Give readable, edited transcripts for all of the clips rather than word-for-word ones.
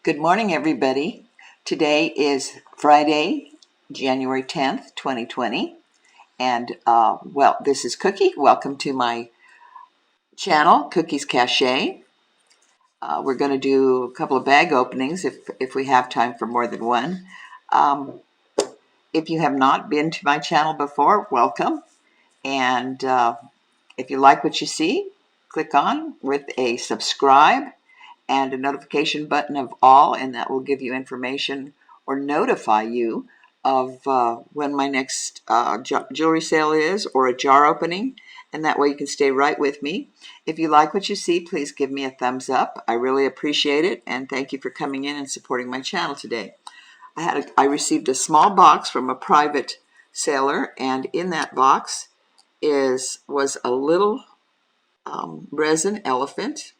Good morning, everybody. Today is Friday, January 10th, 2020. And, this is Cookie. Welcome to my channel, Cookies Cache. We're going to do a couple of bag openings if we have time for more than one. If you have not been to my channel before, welcome. And if you like what you see, click on with a subscribe and a notification button of all, and that will give you information or notify you of when my next jewelry sale is or a jar opening, and that way you can stay right with me. If you like what you see, please give me a thumbs up. I really appreciate it, and thank you for coming in and supporting my channel today. I received a small box from a private seller, and in that box was a little resin elephant.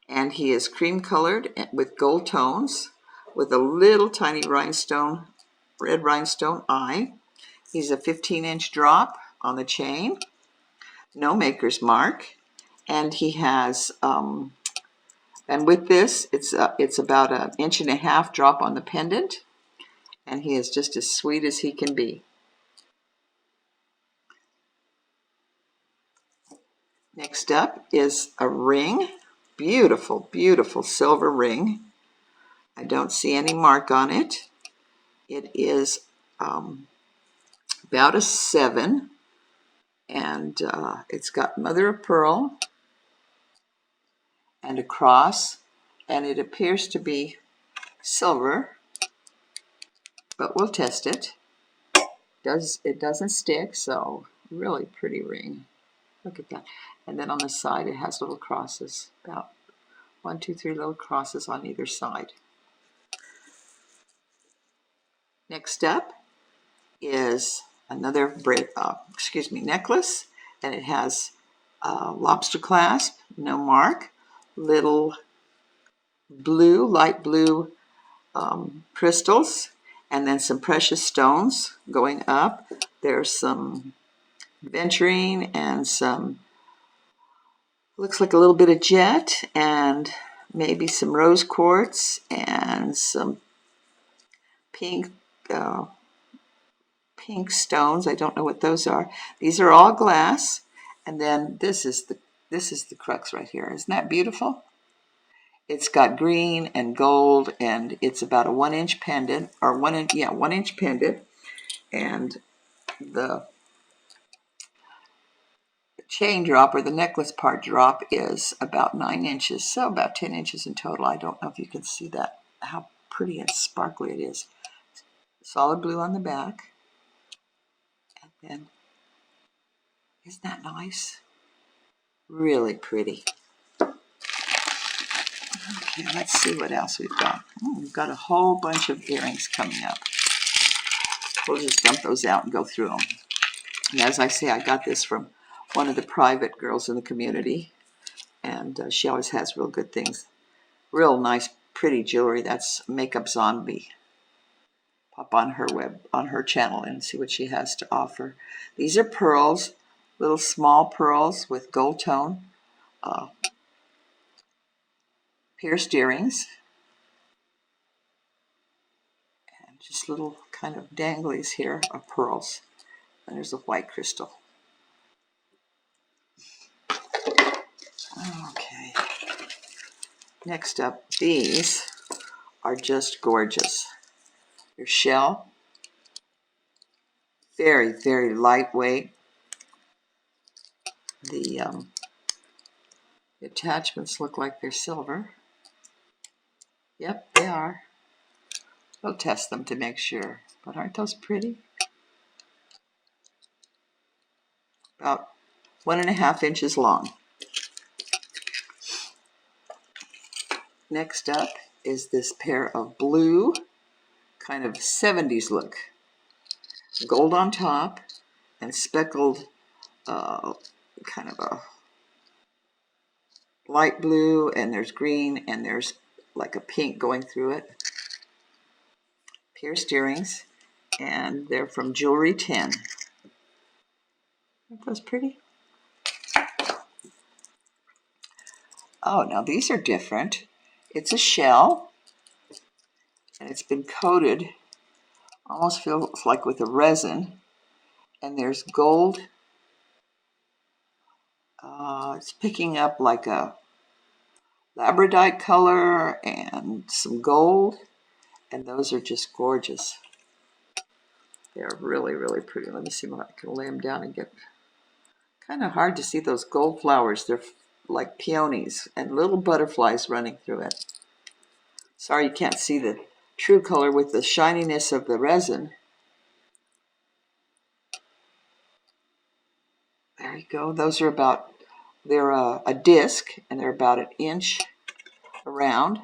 And he is cream colored with gold tones with a little tiny rhinestone, red rhinestone eye. He's a 15-inch drop on the chain, no maker's mark, and he has, and with this, it's about 1.5 inches drop on the pendant, and he is just as sweet as he can be. Next up is a ring. Beautiful, beautiful silver ring. I don't see any mark on it. It is about a 7, and it's got mother of pearl and a cross, and it appears to be silver, but we'll test it. It doesn't stick, so really pretty ring. Look at that. And then on the side it has little crosses, about 1, 2, 3 little crosses on either side. Next up is another necklace, and it has lobster clasp, no mark, little blue, light blue crystals, and then some precious stones going up. There's some venturine and some, looks like a little bit of jet, and maybe some rose quartz and some pink stones. I don't know what those are. These are all glass, and then this is the crux right here. Isn't that beautiful? It's got green and gold, and it's about a 1-inch pendant, or 1-inch pendant, and the chain drop, or the necklace part drop, is about 9 inches, so about 10 inches in total. I don't know if you can see that, how pretty and sparkly it is. Solid blue on the back. And then, isn't that nice? Really pretty. Okay, let's see what else we've got. We've got a whole bunch of earrings coming up. We'll just dump those out and go through them. And as I say, I got this from one of the private girls in the community, and she always has real good things. Real nice, pretty jewelry. That's Makeup Zombie. Pop on her channel and see what she has to offer. These are pearls, little small pearls with gold tone, pierced earrings, and just little kind of danglies here of pearls. And there's a white crystal. Okay. Next up, these are just gorgeous. They're shell, very, very lightweight. The attachments look like they're silver. Yep, they are. We'll test them to make sure. But aren't those pretty? About 1.5 inches long. Next up is this pair of blue, kind of 70s look. Gold on top and speckled, kind of a light blue, and there's green, and there's like a pink going through it. Pierced earrings, and they're from Jewelry 10. Aren't those pretty? Oh, now these are different. It's a shell, and it's been coated, almost feels like with a resin, and there's gold. It's picking up like a labradorite color and some gold, and those are just gorgeous. They're really, really pretty. Let me see if I can lay them down and get... Kind of hard to see those gold flowers. They're like peonies and little butterflies running through it. Sorry you can't see the true color with the shininess of the resin. There you go. Those are about, they're a disc, and they're about an inch around,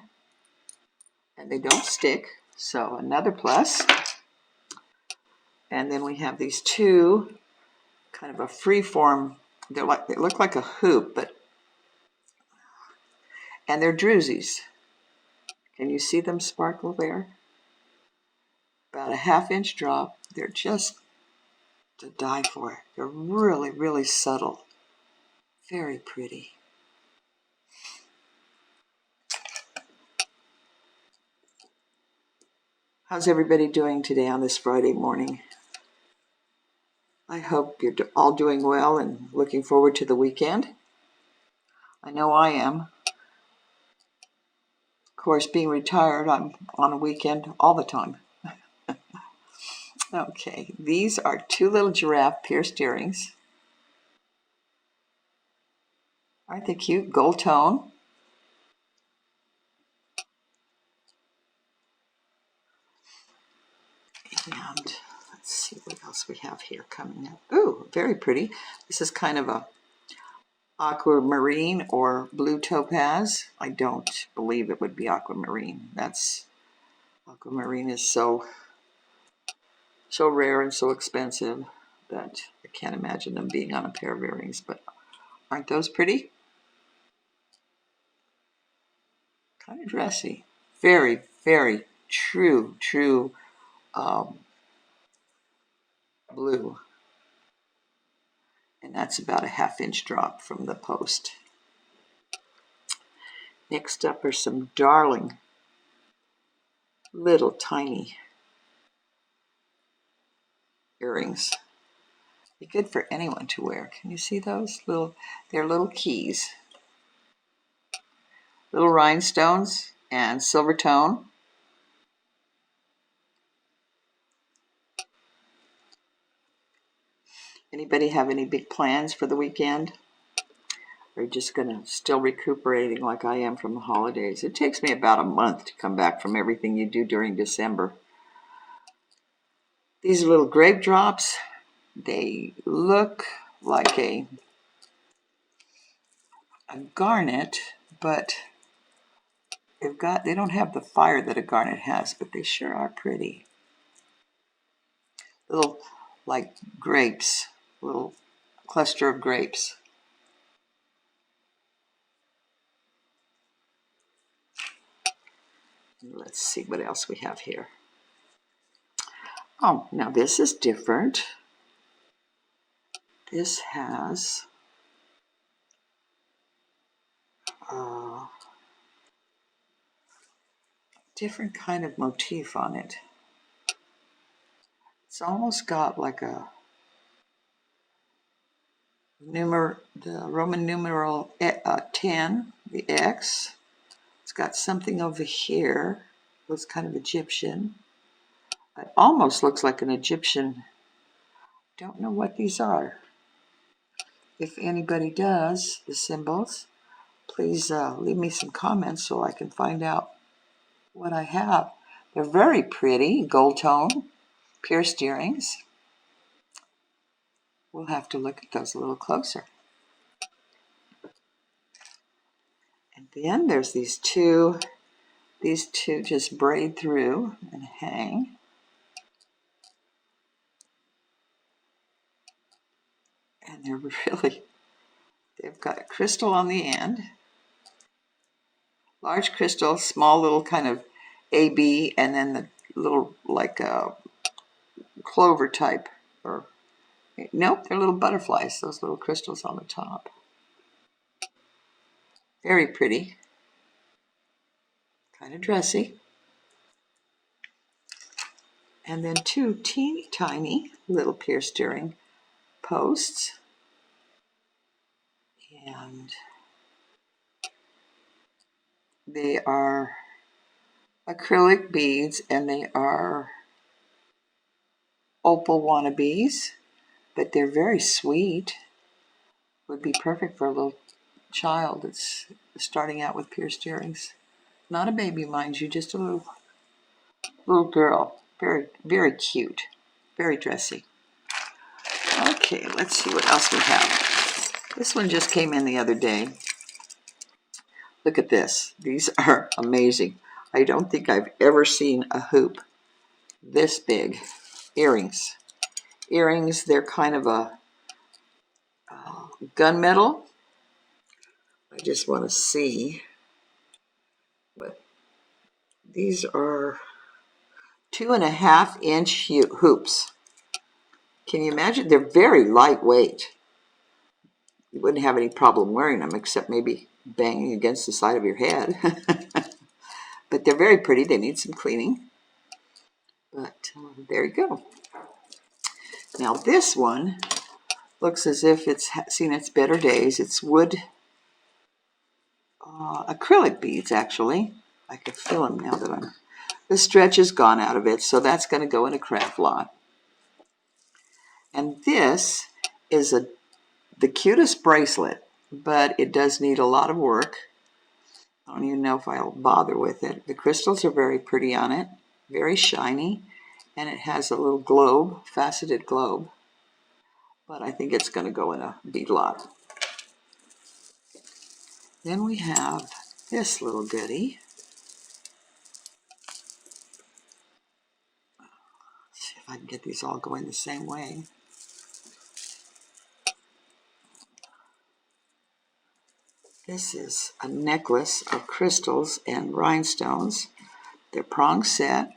and they don't stick, so another plus. And then we have these two, kind of a free form. They look like a hoop, and they're drusies. Can you see them sparkle there? About a ½ inch drop. They're just to die for. They're really, really subtle. Very pretty. How's everybody doing today on this Friday morning? I hope you're all doing well and looking forward to the weekend. I know I am. Of course, being retired, I'm on a weekend all the time. Okay, these are two little giraffe pierced earrings. Aren't they cute? Gold tone. And let's see what else we have here coming up. Ooh, very pretty. This is kind of a aquamarine or blue topaz. I don't believe it would be aquamarine. Aquamarine is so rare and so expensive that I can't imagine them being on a pair of earrings, but aren't those pretty? Kind of dressy. Very, very true blue. And that's about a ½ inch drop from the post. Next up are some darling little tiny earrings. Be good for anyone to wear. Can you see those? They're little keys. Little rhinestones and silver tone. Anybody have any big plans for the weekend? Or are you just still recuperating like I am from the holidays? It takes me about a month to come back from everything you do during December. These are little grape drops. They look like a garnet, but they don't have the fire that a garnet has, but they sure are pretty. Little like grapes, little cluster of grapes. Let's see what else we have here. Oh, now this is different. This has a different kind of motif on it. It's almost got like the Roman numeral 10, the X. It's got something over here. Looks kind of Egyptian. It almost looks like an Egyptian. Don't know what these are. If anybody does, the symbols, please leave me some comments so I can find out what I have. They're very pretty, gold tone, pierced earrings. We'll have to look at those a little closer. And then there's these two just braid through and hang. And they've got a crystal on the end. Large crystal, small little kind of AB, and then the little like clover type. Nope, they're little butterflies, those little crystals on the top. Very pretty. Kind of dressy. And then 2 teeny tiny little pierced earring posts. And they are acrylic beads, and they are opal wannabes, but they're very sweet. Would be perfect for a little child that's starting out with pierced earrings. Not a baby, mind you, just a little girl. Very, very cute. Very dressy. Okay, let's see what else we have. This one just came in the other day. Look at this. These are amazing. I don't think I've ever seen a hoop this big. Earrings. Earrings, they're kind of a gunmetal. I just want to see what these are. 2.5-inch hoops. Can you imagine? They're very lightweight. You wouldn't have any problem wearing them except maybe banging against the side of your head. But they're very pretty. They need some cleaning. But there you go. Now this one looks as if it's seen its better days. It's wood acrylic beads, actually. I can feel them now that the stretch is gone out of it, so that's going to go in a craft lot. And this is the cutest bracelet, but it does need a lot of work. I don't even know if I'll bother with it. The crystals are very pretty on it, very shiny, and it has a little globe, faceted globe. But I think it's going to go in a bead lot. Then we have this little goodie. Let's see if I can get these all going the same way. This is a necklace of crystals and rhinestones. They're prong set.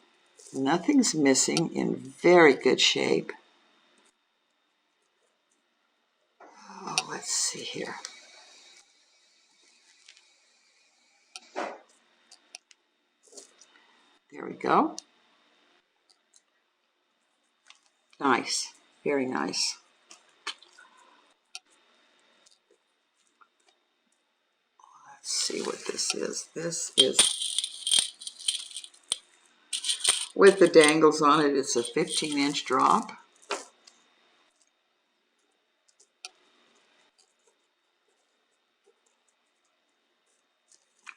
Nothing's missing, in very good shape. Oh, let's see here. There we go. Nice. Very nice. Let's see what this is. This is, with the dangles on it, it's a 15-inch drop.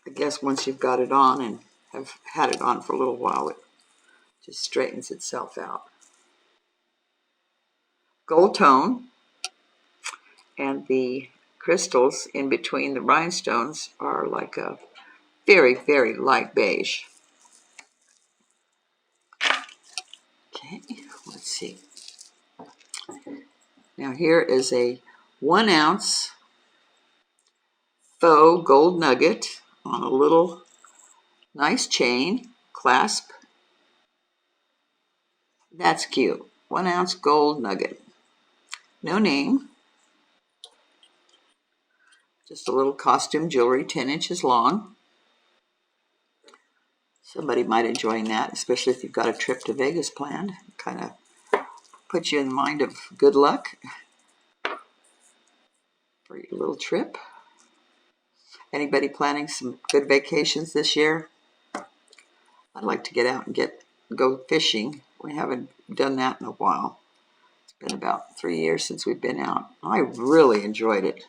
I guess once you've got it on and have had it on for a little while, it just straightens itself out. Gold tone, and the crystals in between the rhinestones are like a very, very light beige. Okay, let's see. Now here is a 1-ounce faux gold nugget on a little nice chain clasp. That's cute. 1-ounce gold nugget. No name. Just a little costume jewelry, 10 inches long. Somebody might enjoy that, especially if you've got a trip to Vegas planned. Kind of puts you in mind of good luck for your little trip. Anybody planning some good vacations this year? I'd like to get out and go fishing. We haven't done that in a while. It's been about 3 years since we've been out. I really enjoyed it.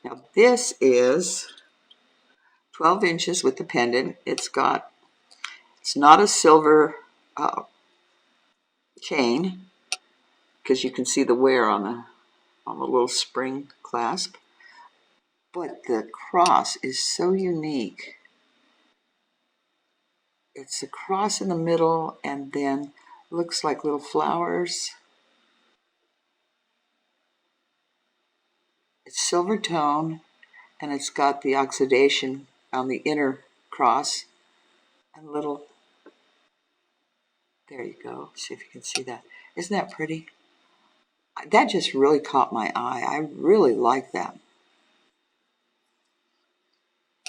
Now this is 12 inches with the pendant. It's not a silver chain, because you can see the wear on the little spring clasp. But the cross is so unique. It's a cross in the middle and then looks like little flowers. It's silver tone, and it's got the oxidation on the inner cross and little, there you go. See if you can see that. Isn't that pretty? That just really caught my eye. I really like that.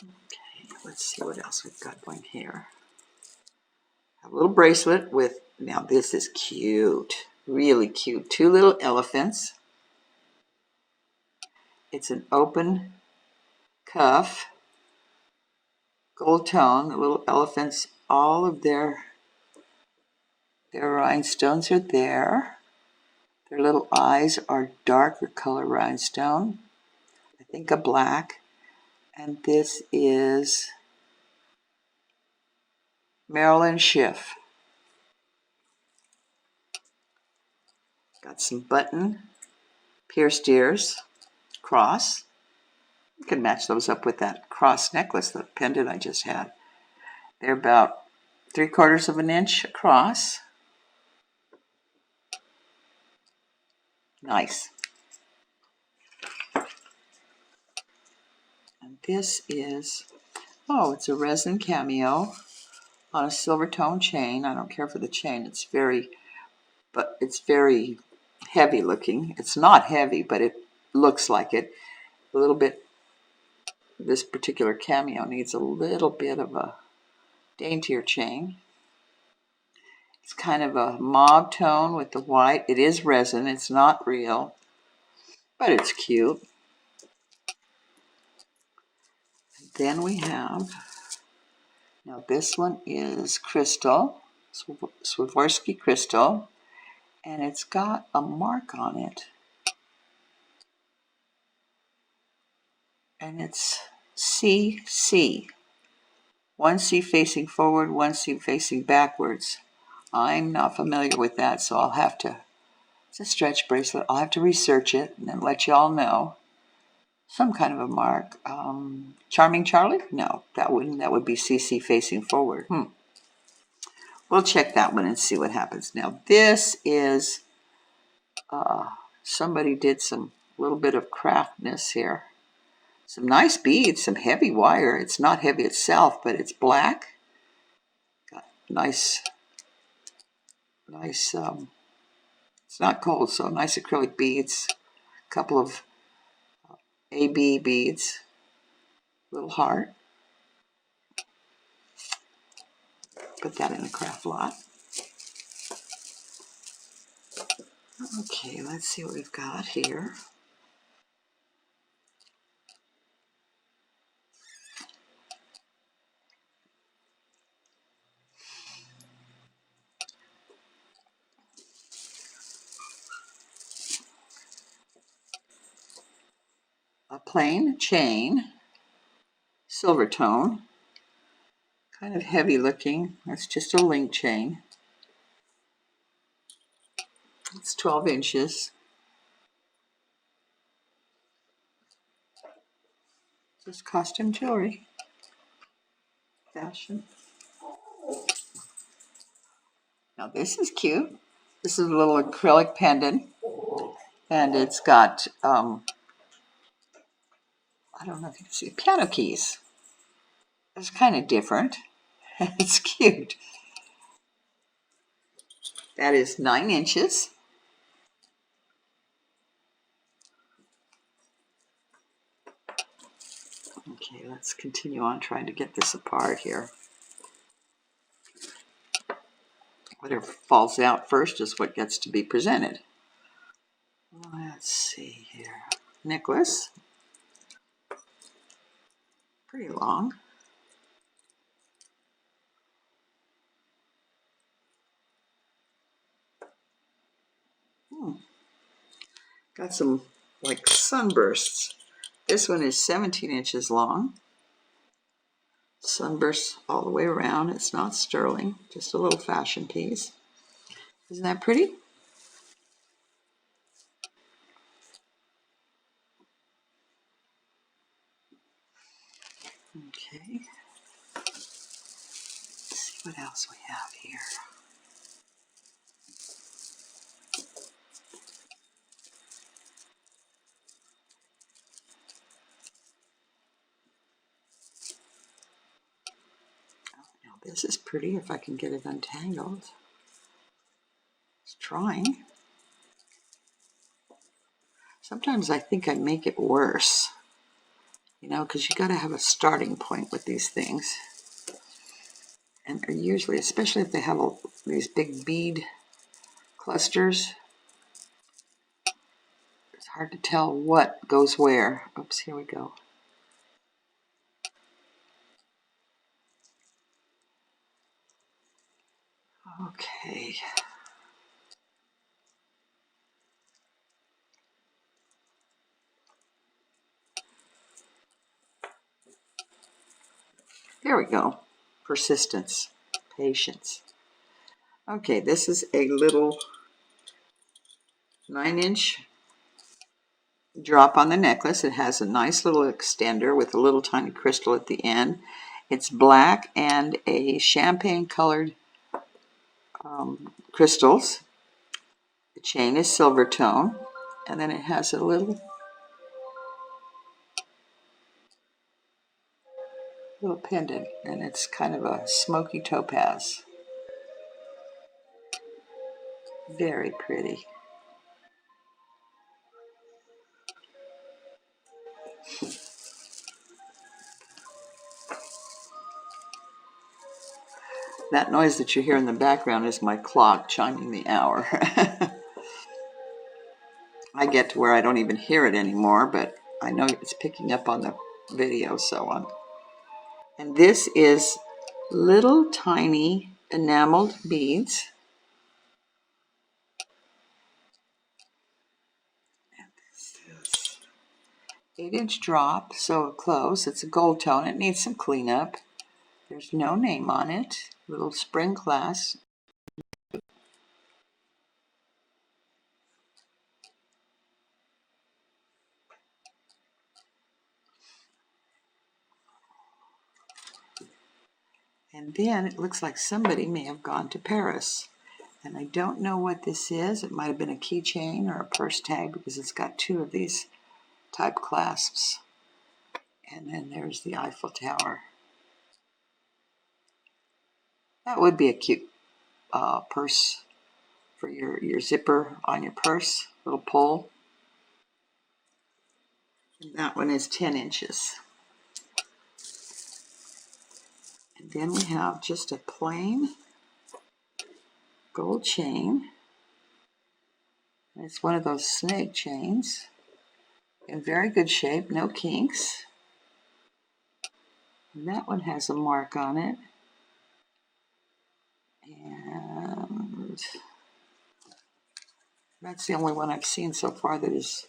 Okay, let's see what else we've got going here. A little bracelet with, now this is cute, really cute. Two little elephants. It's an open cuff, gold tone. The little elephants, all of their rhinestones are there. Their little eyes are darker color rhinestone. I think a black. And this is Marilyn Schiff. Got some button, pierced ears, cross. You can match those up with that cross necklace, the pendant I just had. They're about 3/4 of an inch across. Nice. And this is, oh, it's a resin cameo on a silver tone chain. I don't care for the chain. It's very heavy looking. It's not heavy, but it looks like it. A little bit, this particular cameo needs a little bit of a daintier chain. It's kind of a mauve tone with the white. It is resin. It's not real, but it's cute. Then we have, now this one is crystal, Swarovski crystal, and it's got a mark on it. And it's CC. One C facing forward, one C facing backwards. I'm not familiar with that, so I'll have to, it's a stretch bracelet. I'll have to research it and then let you all know. Some kind of a mark. Charming Charlie? No, that would be CC facing forward. We'll check that one and see what happens. Now this is, somebody did some little bit of craftness here. Some nice beads, some heavy wire. It's not heavy itself, but it's black. Got nice, it's not gold, so nice acrylic beads. A couple of AB beads. Little heart. Put that in a craft lot. Okay, let's see what we've got here. A plain chain, silver tone, kind of heavy looking. That's just a link chain. It's 12 inches. Just costume jewelry. Fashion. Now this is cute. This is a little acrylic pendant. And it's got, I don't know if you can see, piano keys. It's kind of different. It's cute. That is 9 inches. Okay, let's continue on trying to get this apart here. Whatever falls out first is what gets to be presented. Let's see here. Necklace. Pretty long. Got some like sunbursts. This one is 17 inches long. Sunbursts all the way around. It's not sterling, just a little fashion piece. Isn't that pretty? Okay. Let's see what else we have here. This is pretty if I can get it untangled. It's trying. Sometimes I think I make it worse, you know, because you got to have a starting point with these things. And are usually, especially if they have these big bead clusters, it's hard to tell what goes where. Oops, here we go. Okay. There we go. Persistence, patience. Okay, this is a little 9-inch drop on the necklace. It has a nice little extender with a little tiny crystal at the end. It's black and a champagne colored crystals. The chain is silver tone, and then it has a little pendant, and it's kind of a smoky topaz. Very pretty. That noise that you hear in the background is my clock chiming the hour. I get to where I don't even hear it anymore, but I know it's picking up on the video, so on. And this is little tiny enameled beads. And this is 8-inch drop, so close. It's a gold tone. It needs some cleanup. There's no name on it. Little spring clasp. And then it looks like somebody may have gone to Paris. And I don't know what this is. It might have been a keychain or a purse tag because it's got 2 of these type clasps. And then there's the Eiffel Tower. That would be a cute purse for your zipper on your purse, little pull. And that one is 10 inches. And then we have just a plain gold chain. It's one of those snake chains. In very good shape, no kinks. And that one has a mark on it. And that's the only one I've seen so far that is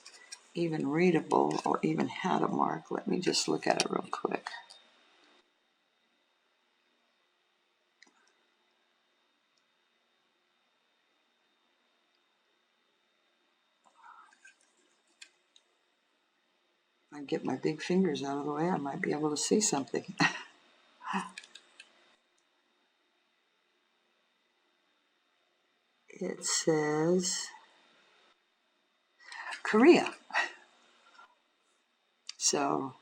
even readable or even had a mark. Let me just look at it real quick. If I get my big fingers out of the way, I might be able to see something. It says Korea. So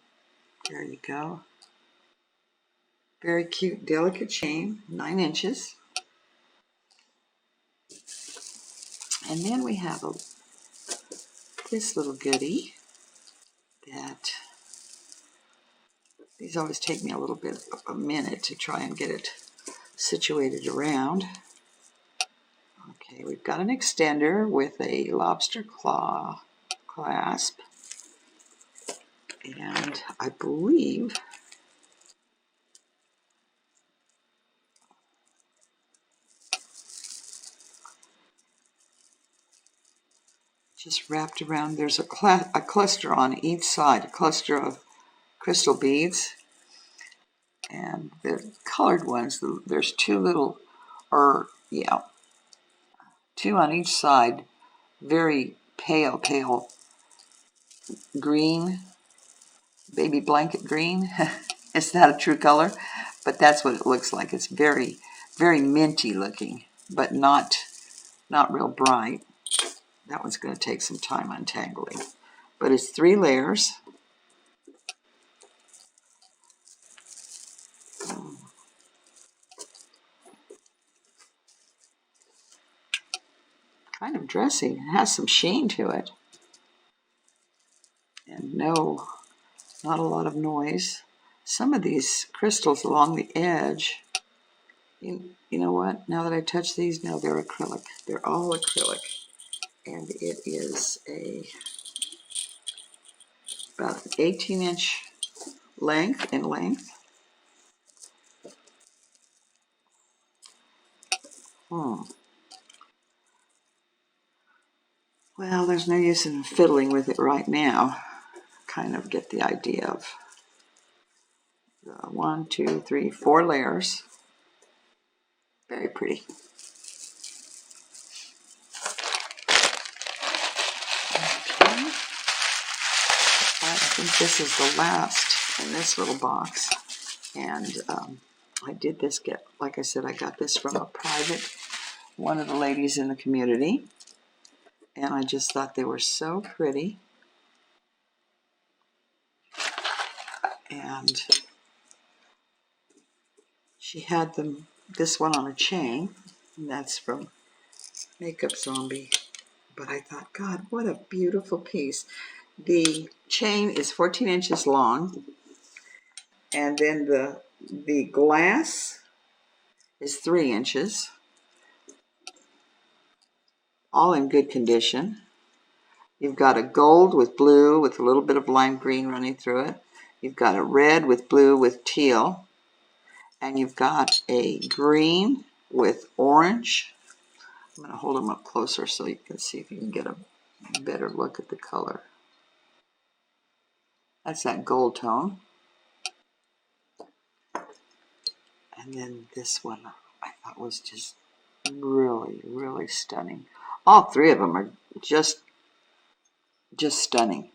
there you go. Very cute, delicate chain, 9 inches. And then we have this little goodie that these always take me a little bit of a minute to try and get it situated around. Okay, we've got an extender with a lobster claw clasp. And I believe just wrapped around, there's a cluster on each side, a cluster of crystal beads. And the colored ones, there's 2 little, or yeah, 2 on each side, very pale green, baby blanket green. It's not a true color, but that's what it looks like. It's very, very minty looking, but not real bright. That one's going to take some time untangling. But it's 3 layers. Kind of dressy. It has some sheen to it. And no, not a lot of noise. Some of these crystals along the edge, You know what? Now that I touch these, no, they're acrylic. They're all acrylic. And it is about an 18-inch length in length. Well, there's no use in fiddling with it right now. Kind of get the idea of 1, 2, 3, 4 layers. Very pretty. Okay. I think this is the last in this little box. And I did this like I said, I got this from a private, one of the ladies in the community. And I just thought they were so pretty. And she had this one on a chain, and that's from Makeup Zombie. But I thought, God, what a beautiful piece. The chain is 14 inches long, and then the glass is 3 inches, all in good condition. You've got a gold with blue with a little bit of lime green running through it. You've got a red with blue with teal. And you've got a green with orange. I'm going to hold them up closer so you can see if you can get a better look at the color. That's that gold tone. And then this one I thought was just really, really stunning. All three of them are just stunning.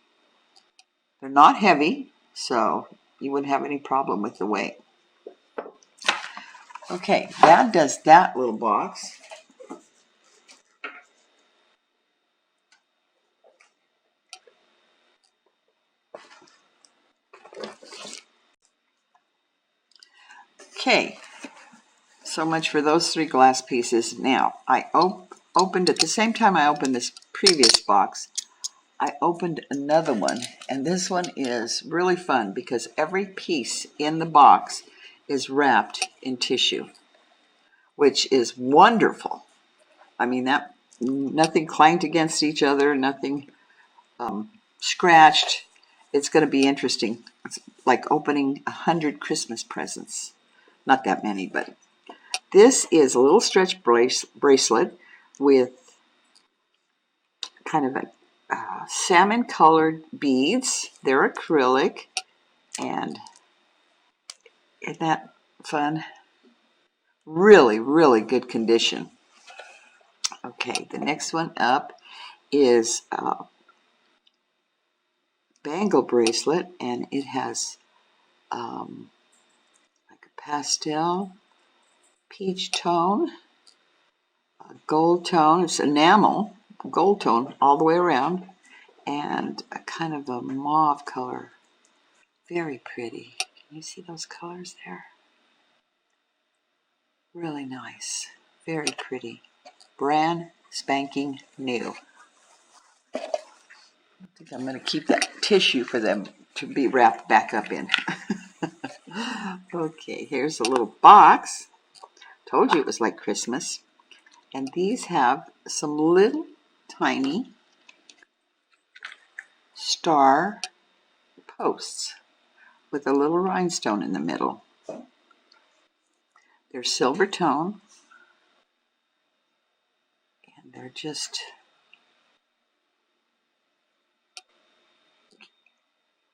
They're not heavy, so you wouldn't have any problem with the weight. Okay, that does that little box. Okay, so much for those 3 glass pieces. Now, I opened, at the same time I opened this previous box, I opened another one, and this one is really fun because every piece in the box is wrapped in tissue, which is wonderful. I mean, that nothing clanked against each other, nothing scratched. It's going to be interesting. It's like opening 100 Christmas presents. Not that many, but this is a little stretch bracelet with kind of a salmon colored beads. They're acrylic, and isn't that fun? Really, really good condition. Okay, the next one up is a bangle bracelet, and it has like a pastel, peach tone, a gold tone. It's enamel, gold tone all the way around, and a kind of a mauve color. Very pretty. Can you see those colors there? Really nice. Very pretty. Brand spanking new. I think I'm going to keep that tissue for them to be wrapped back up in. Okay, here's a little box. Told you it was like Christmas. And these have some little tiny star posts with a little rhinestone in the middle. They're silver tone, and they're just,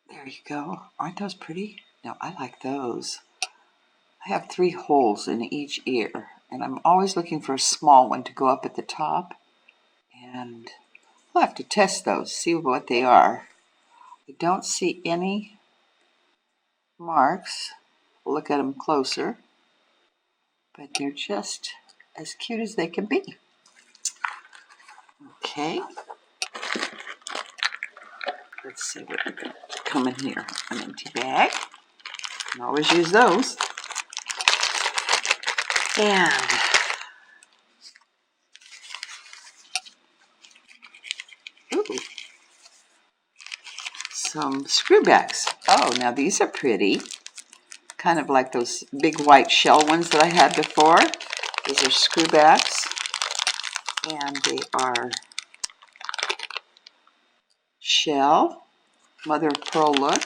there you go. Aren't those pretty? No, I like those. I have 3 holes in each ear, and I'm always looking for a small one to go up at the top, and I'll have to test those, see what they are. I don't see any marks. We'll look at them closer, but they're just as cute as they can be. Okay, let's see what we can come in here. An empty bag. Can always use those. And ooh, some screw backs. Oh, now these are pretty. kind of like those big white shell ones that I had before. These are screwbacks, and they are shell, mother of pearl look.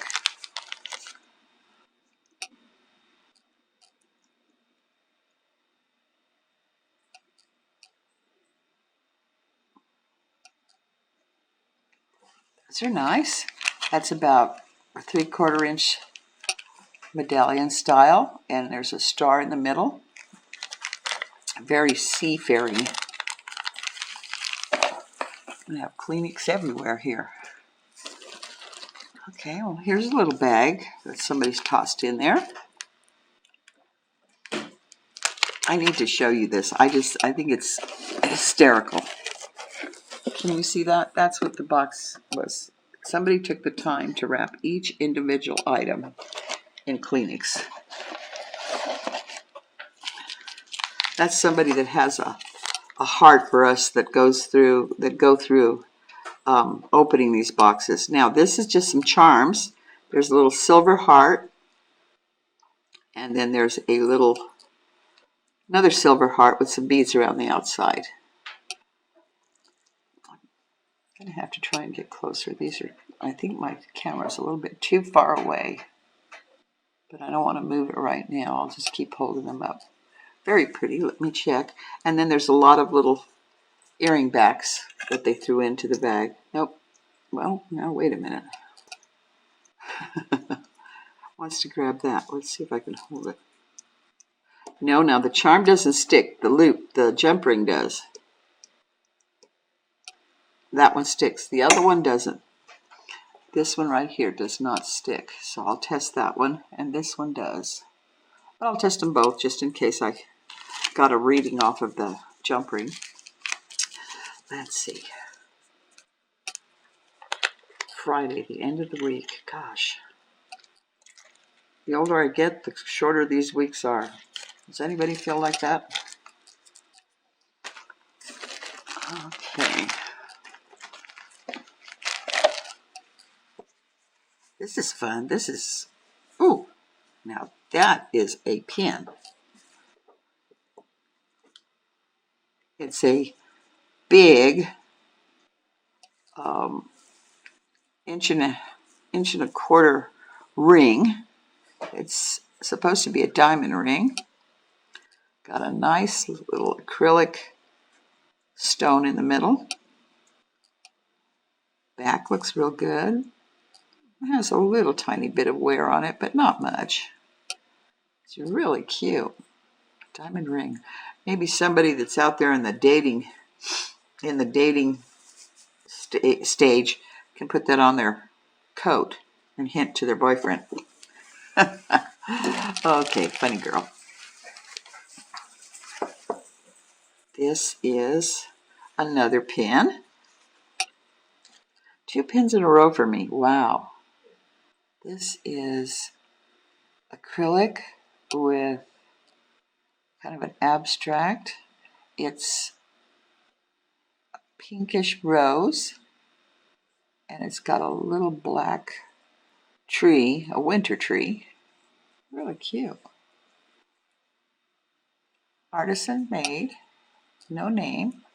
Those are nice. That's about a 3/4 inch medallion style, and there's a star in the middle. Very seafaring. We have Kleenex everywhere here. Okay, well, here's a little bag that somebody's tossed in there. I need to show you this. I think it's hysterical. Can you see that? That's what the box was. Somebody took the time to wrap each individual item in Kleenex. That's somebody that has a heart for us that go through opening these boxes. Now, this is just some charms. There's a little silver heart, and then there's another silver heart with some beads around the outside. I'm going to have to try and get closer. I think my camera's a little bit too far away, but I don't want to move it right now. I'll just keep holding them up. Very pretty. Let me check. And then there's a lot of little earring backs that they threw into the bag. Nope. Well, now wait a minute. Wants to grab that. Let's see if I can hold it. No, now the charm doesn't stick. The loop, the jump ring does. That one sticks. The other one doesn't. This one right here does not stick. So I'll test that one, and this one does. But I'll test them both just in case I got a reading off of the jump ring. Let's see. Friday, the end of the week. Gosh. The older I get, the shorter these weeks are. Does anybody feel like that? Okay. This is fun. This is, ooh, now that is a pin. It's a big inch and a quarter ring. It's supposed to be a diamond ring. Got a nice little acrylic stone in the middle. Back looks real good. It has a little tiny bit of wear on it, but not much. It's really cute. Diamond ring. Maybe somebody that's out there in the dating stage can put that on their coat and hint to their boyfriend. Okay, funny girl. This is another pin. 2 pins in a row for me. Wow. This is acrylic with kind of an abstract. It's a pinkish rose, and it's got a little black tree, a winter tree. Really cute. Artisan made, no name.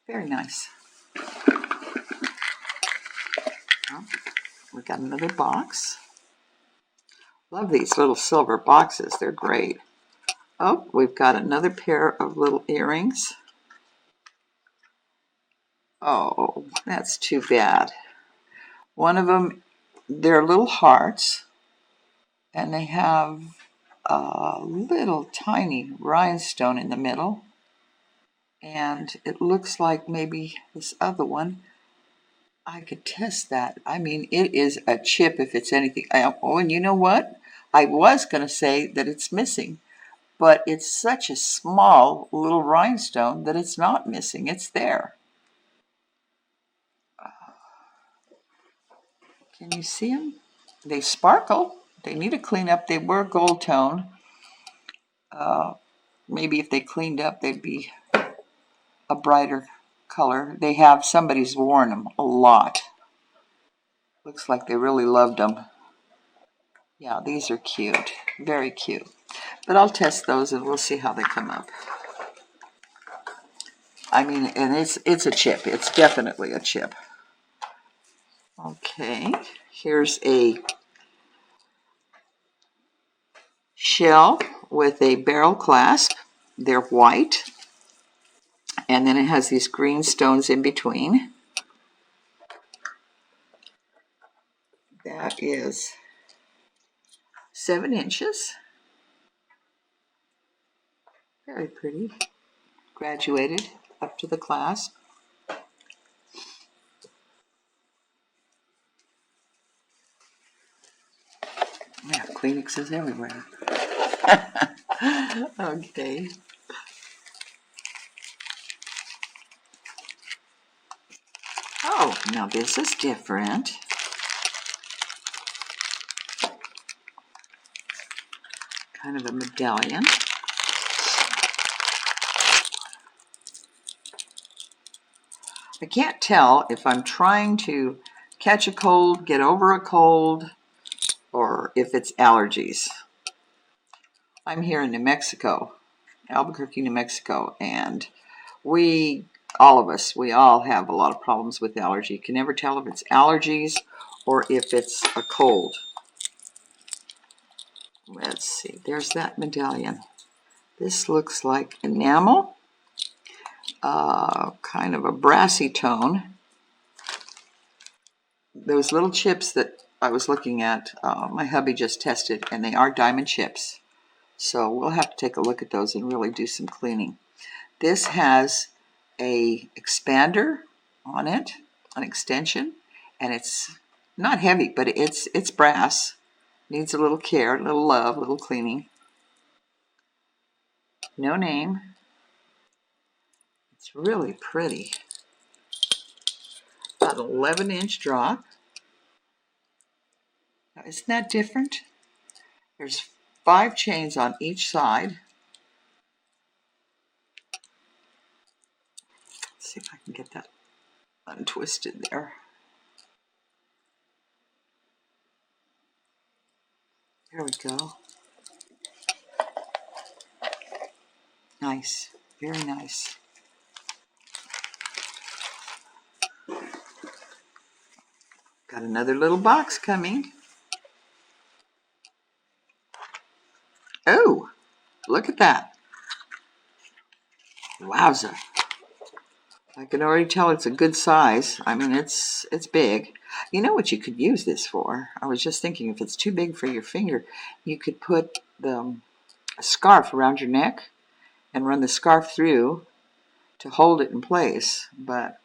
Very nice. Oh, we got another box. Love these little silver boxes. They're great. Oh, we've got another pair of little earrings. Oh, that's too bad. One of them, they're little hearts, and they have a little tiny rhinestone in the middle. And it looks like maybe this other one, I could test that. I mean, it is a chip if it's anything. Oh, and you know what? I was going to say that it's missing, but it's such a small little rhinestone that it's not missing. It's there. Can you see them? They sparkle. They need to clean up. They were gold tone. Maybe if they cleaned up, they'd be a brighter color. Somebody's worn them a lot. Looks like they really loved them. Yeah, these are cute. Very cute. But I'll test those and we'll see how they come up. I mean, and it's a chip. It's definitely a chip. Okay, here's a shell with a barrel clasp. They're white. And then it has these green stones in between. That is 7 inches. Very pretty. Graduated up to the clasp. Yeah, Kleenex is everywhere. Okay. Oh, now this is different. Kind of a medallion. I can't tell if I'm trying to catch a cold, get over a cold, or if it's allergies. I'm here in New Mexico, Albuquerque, New Mexico, and all of us, we all have a lot of problems with allergy. You can never tell if it's allergies or if it's a cold. Let's see, there's that medallion. This looks like enamel, kind of a brassy tone. Those little chips that I was looking at, my hubby just tested, and they are diamond chips. So we'll have to take a look at those and really do some cleaning. This has a expander on it, an extension, and it's not heavy, but it's brass. Needs a little care, a little love, a little cleaning. No name. It's really pretty. About an 11-inch drop. Now, isn't that different? There's 5 chains on each side. Let's see if I can get that untwisted there. There we go. Nice. Very nice. Got another little box coming. Oh, look at that. Wowza. I can already tell it's a good size. I mean, it's big. You know what you could use this for? I was just thinking, if it's too big for your finger, you could put a scarf around your neck and run the scarf through to hold it in place. But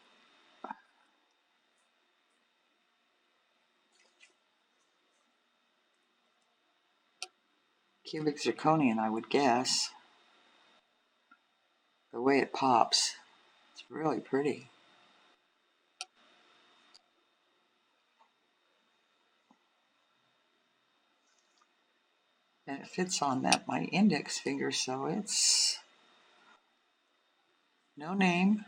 cubic zirconian, I would guess. The way it pops, it's really pretty. And it fits on my index finger, so it's no name.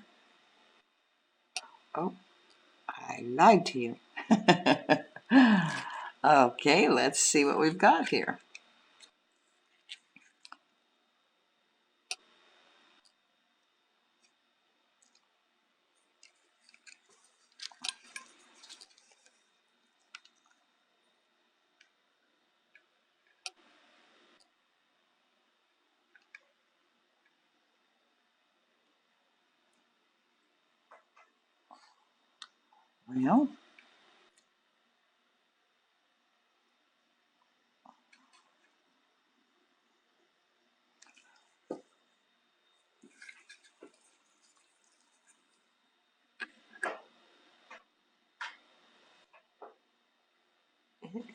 Oh, I lied to you. Okay, let's see what we've got here. Well, I think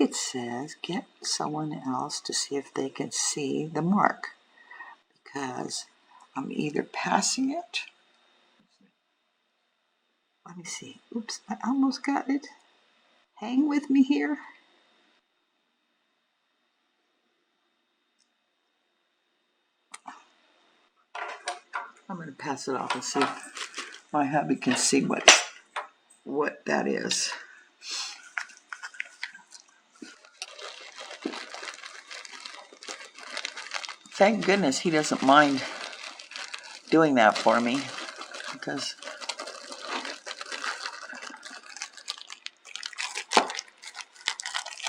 it says, get someone else to see if they can see the mark, because I'm either passing it. Let me see. Oops, I almost got it. Hang with me here. I'm going to pass it off and see if my hubby can see what what that is. Thank goodness he doesn't mind doing that for me, because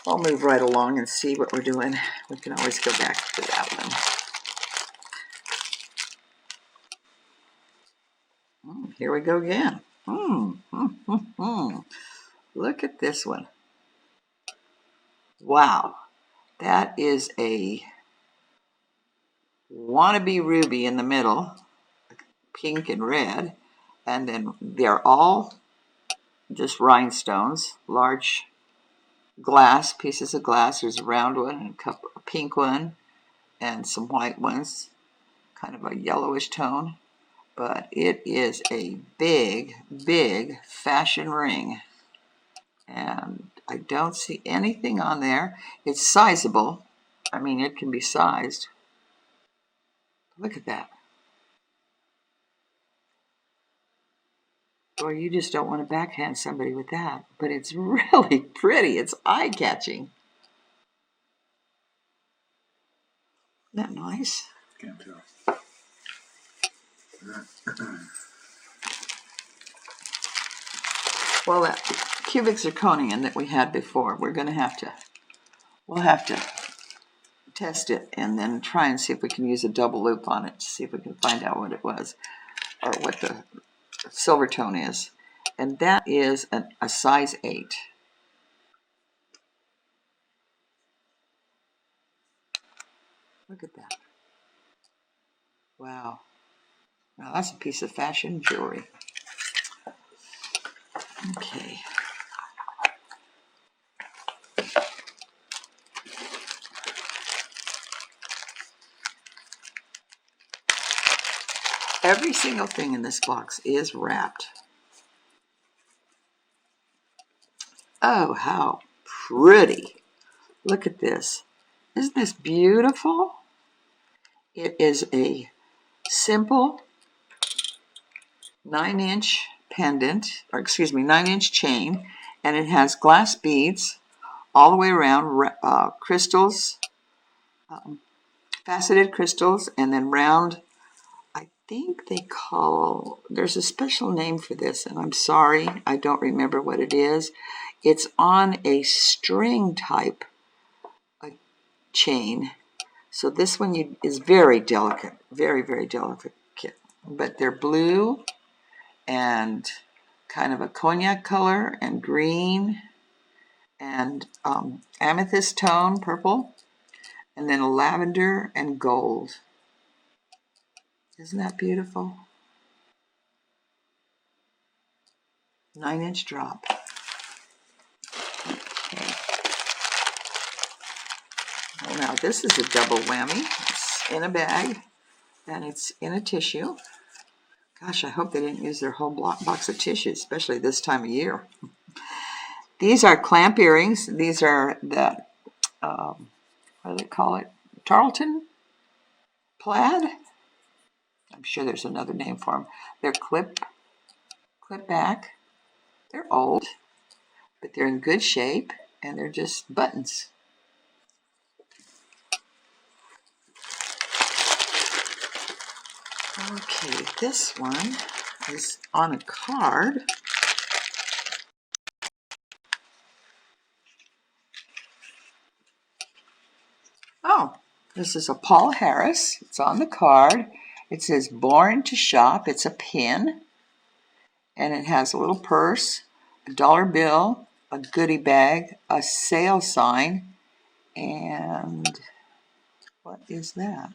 I'll move right along and see what we're doing. We can always go back to that one. Here we go again. Look at this one. Wow, that is a wannabe ruby in the middle, pink and red, and then they're all just rhinestones, large glass, pieces of glass. There's a round one and a pink one and some white ones, kind of a yellowish tone. But it is a big, big fashion ring. And I don't see anything on there. It's sizable. I mean, it can be sized. Look at that. Boy, you just don't want to backhand somebody with that. But it's really pretty. It's eye-catching. Isn't that nice? Can't tell. Well, that cubic zirconium that we had before, we'll have to test it and then try and see if we can use a double loop on it to see if we can find out what it was, or what the silver tone is. And that is a size 8. Look at that. Wow. Now that's a piece of fashion jewelry. Okay. Every single thing in this box is wrapped. Oh, how pretty. Look at this. Isn't this beautiful? It is a simple 9-inch pendant, or excuse me, 9-inch chain, and it has glass beads all the way around, crystals, faceted crystals, and then round, I think they call, there's a special name for this, and I'm sorry, I don't remember what it is. It's on a string type chain. So this one is very delicate, very, very delicate. But they're blue and kind of a cognac color and green and amethyst tone, purple, and then a lavender and gold. Isn't that beautiful? 9-inch drop. Okay. Well, now this is a double whammy. It's in a bag and it's in a tissue. Gosh, I hope they didn't use their whole box of tissue, especially this time of year. These are clamp earrings. These are the, what do they call it? Tarleton plaid? I'm sure there's another name for them. They're clip back. They're old, but they're in good shape, and they're just buttons. Okay, this one is on a card. Oh, this is a Paul Harris. It's on the card. It says "Born to Shop." It's a pin, and it has a little purse, a dollar bill, a goodie bag, a sale sign, and what is that?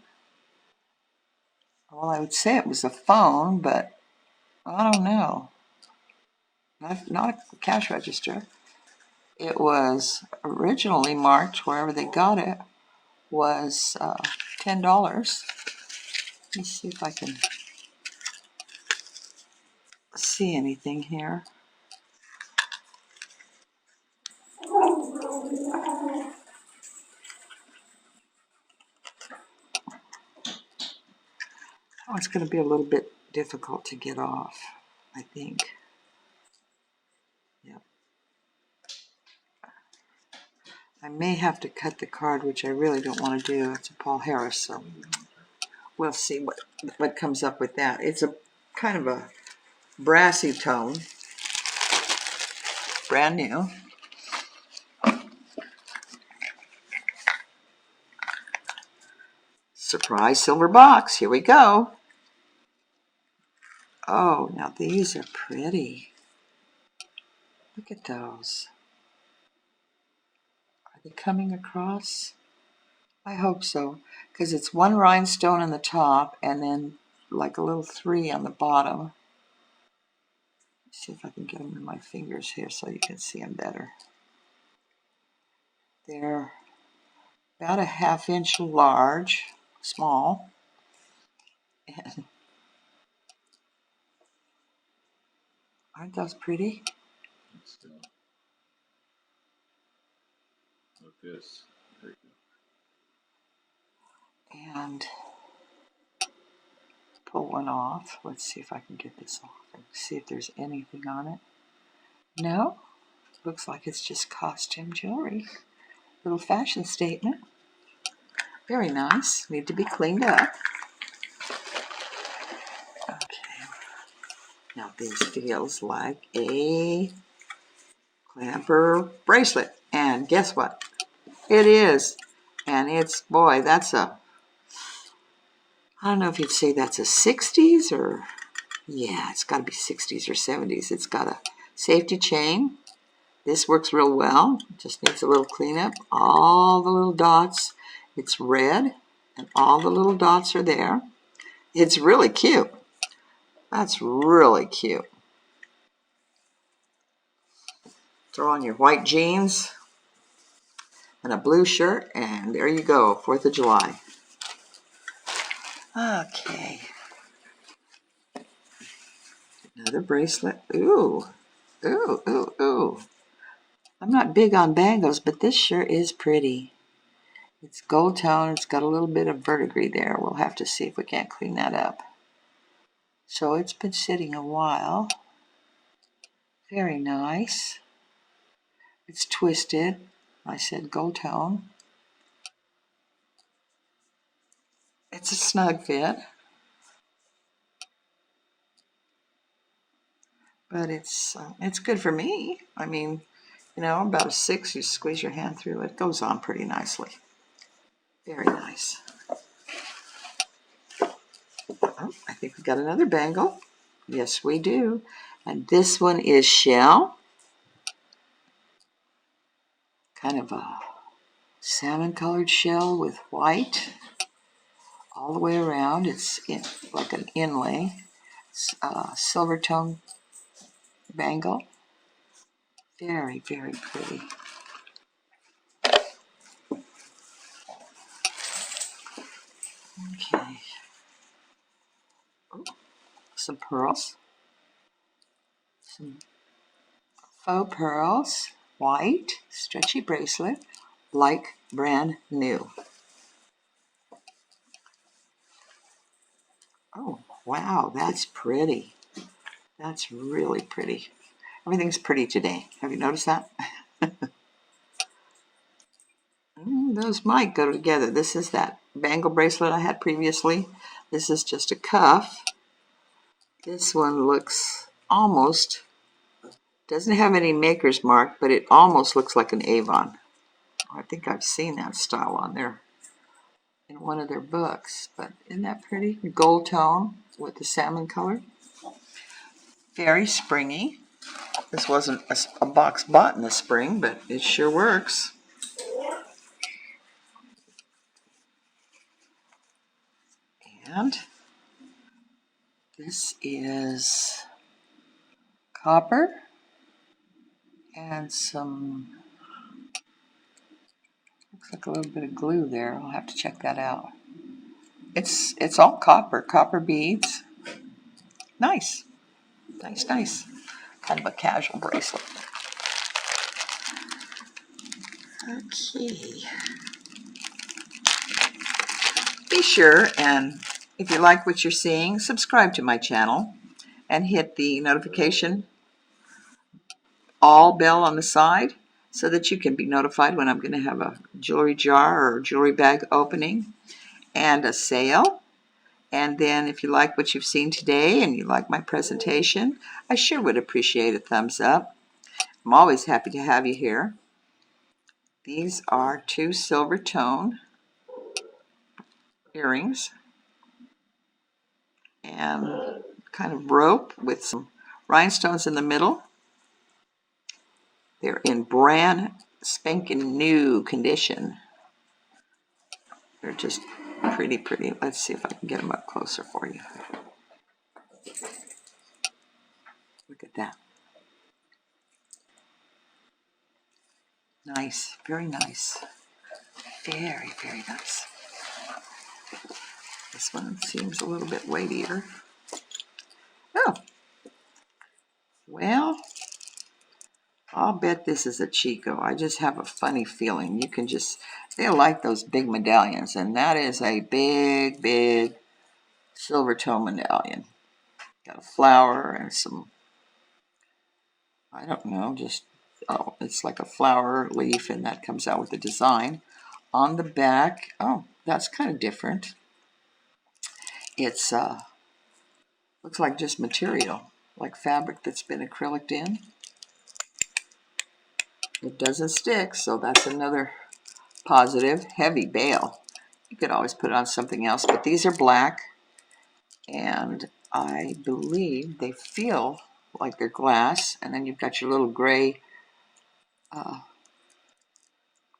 Well, I would say it was a phone, but I don't know. Not a cash register. It was originally marked, wherever they got it, was $10. Let's see if I can see anything here. Oh, it's going to be a little bit difficult to get off, I think. I may have to cut the card, which I really don't want to do. It's a Paul Harris, so we'll see what comes up with that. It's a kind of a brassy tone, brand new. Surprise silver box. Here we go. Oh, now these are pretty. Look at those. Are they coming across? I hope so, because it's one rhinestone on the top and then like a little 3 on the bottom. Let's see if I can get them in my fingers here so you can see them better. They're about a 1/2 inch large, small. And aren't those pretty? Like this. There you go. And pull one off. Let's see if I can get this off and see if there's anything on it. No, looks like it's just costume jewelry. Little fashion statement. Very nice. Need to be cleaned up. Okay. Now this feels like a clamper bracelet. And guess what? It is. And it's, boy, that's a, I don't know if you'd say that's a 60s or, yeah, it's got to be 60s or 70s. It's got a safety chain. This works real well. Just needs a little cleanup. All the little dots. It's red, and all the little dots are there. It's really cute. That's really cute. Throw on your white jeans and a blue shirt, and there you go, 4th of July. Okay. Another bracelet. Ooh, ooh, ooh, ooh. I'm not big on bangles, but this sure is pretty. It's gold tone. It's got a little bit of verdigris there. We'll have to see if we can't clean that up. So it's been sitting a while. Very nice. It's twisted. I said gold tone. It's a snug fit. But it's good for me. I mean, you know, about a 6, you squeeze your hand through it. It goes on pretty nicely. Very nice. Oh, I think we got another bangle. Yes, we do. And this one is shell. Kind of a salmon-colored shell with white all the way around. It's like an inlay. It's a silver tone bangle. Very, very pretty. Okay. Oh, some pearls. Some faux pearls. White, stretchy bracelet, like brand new. Oh, wow, that's pretty. That's really pretty. Everything's pretty today. Have you noticed that? Those might go together. This is that bangle bracelet I had previously. This is just a cuff. This one looks almost, doesn't have any maker's mark, but it almost looks like an Avon. I think I've seen that style on there in one of their books. But isn't that pretty? Gold tone with the salmon color. Very springy. This wasn't a box bought in the spring, but it sure works. And this is copper and some, looks like a little bit of glue there. I'll have to check that out. It's all copper beads. Nice. Nice, nice. Kind of a casual bracelet. Okay. Be sure, and if you like what you're seeing, subscribe to my channel and hit the notification all bell on the side so that you can be notified when I'm going to have a jewelry jar or jewelry bag opening and a sale. And then if you like what you've seen today and you like my presentation, I sure would appreciate a thumbs up. I'm always happy to have you here. These are 2 silver tone earrings and kind of rope with some rhinestones in the middle. They're in brand spanking new condition. They're just pretty. Let's see if I can get them up closer for you. Look at that. Nice, very nice. Very nice. This one seems a little bit weightier. Oh, well, I'll bet this is a Chico. I just have a funny feeling. You can just, they like those big medallions, and that is a big silver tone medallion. Got a flower and some, I don't know, just, oh, it's like a flower leaf, and that comes out with the design. On the back, oh, that's kind of different. It's, looks like just material, like fabric that's been acryliced in. It doesn't stick, so that's another positive. Heavy bail. You could always put it on something else, but these are black, and I believe they feel like they're glass, and then you've got your little gray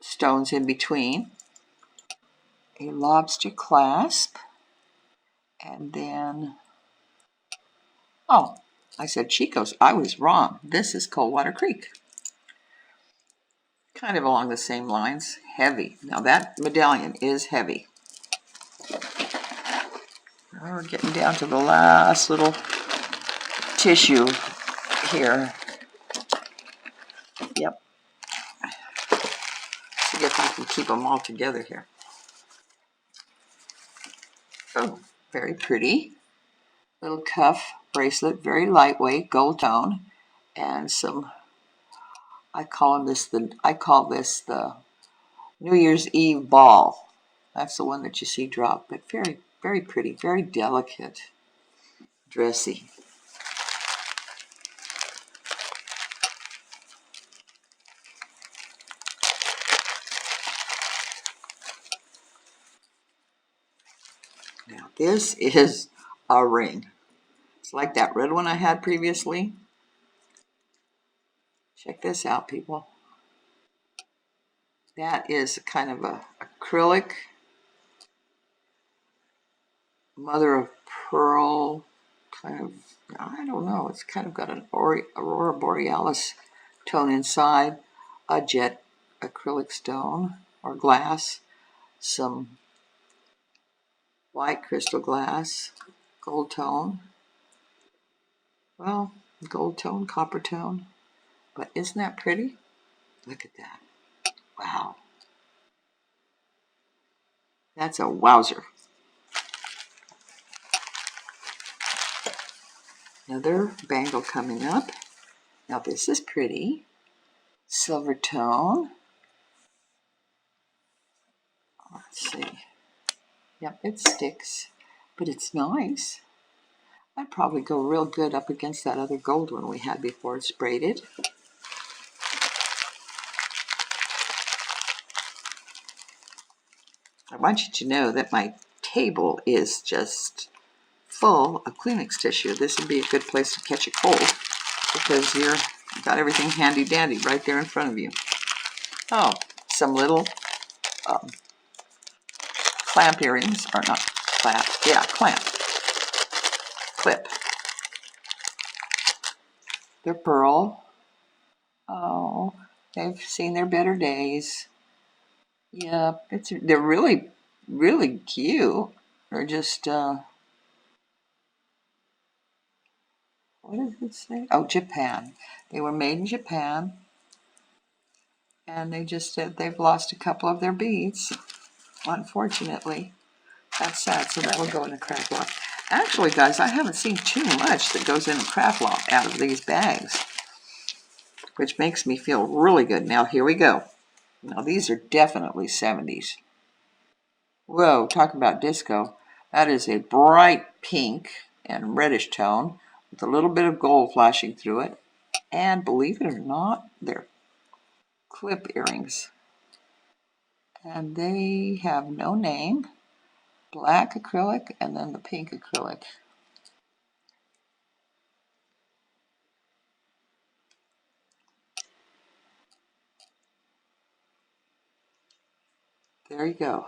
stones in between. A lobster clasp, and then, oh, I said Chico's. I was wrong. This is Coldwater Creek. Kind of along the same lines. Heavy. Now that medallion is heavy. Now we're getting down to the last little tissue here. Yep. See if I can keep them all together here. Oh, very pretty. Little cuff bracelet, very lightweight, gold tone, and some, I call this the New Year's Eve ball. That's the one that you see drop, but very pretty, very delicate, dressy. Now this is a ring. It's like that red one I had previously. Check this out, people. That is kind of a acrylic mother of pearl kind of, I don't know, it's kind of got an aurora borealis tone inside, a jet acrylic stone or glass, some white crystal glass, gold tone, well, gold tone, copper tone, but isn't that pretty? Look at that. Wow. That's a wowzer. Another bangle coming up. Now this is pretty. Silver tone. Let's see. Yep, it sticks, but it's nice. I'd probably go real good up against that other gold one we had before it's braided. I want you to know that my table is just full of Kleenex tissue. This would be a good place to catch a cold because you've got everything handy dandy right there in front of you. Oh, some little clamp earrings, or not clamp, yeah, clamp, clip. They're pearl. Oh, they've seen their better days. Yeah, they're really cute. They're just what does it say? Oh, Japan. They were made in Japan, and they just said they've lost a couple of their beads. Unfortunately, that's sad. So that will go in a craft lock. Actually, guys, I haven't seen too much that goes in a craft lock out of these bags. which makes me feel really good. Now, here we go. Now, these are definitely 70s. Whoa, talk about disco. That is a bright pink and reddish tone with a little bit of gold flashing through it. And believe it or not, they're clip earrings. And they have no name. Black acrylic and then the pink acrylic. There you go.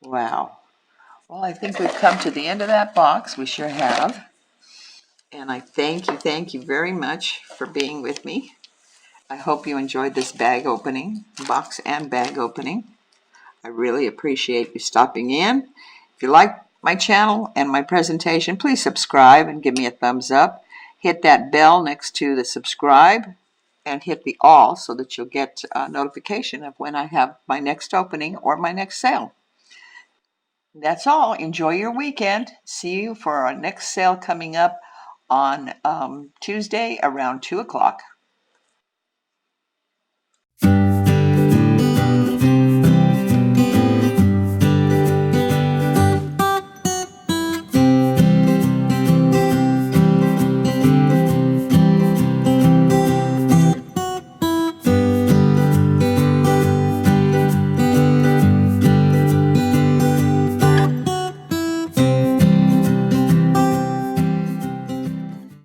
Wow. Well, I think we've come to the end of that box. We sure have. And I thank you very much for being with me. I hope you enjoyed this box and bag opening. I really appreciate you stopping in. If you like my channel and my presentation, please subscribe and give me a thumbs up. Hit that bell next to the subscribe and hit the all so that you'll get a notification of when I have my next opening or my next sale. That's all. Enjoy your weekend. See you for our next sale coming up on Tuesday around 2 o'clock.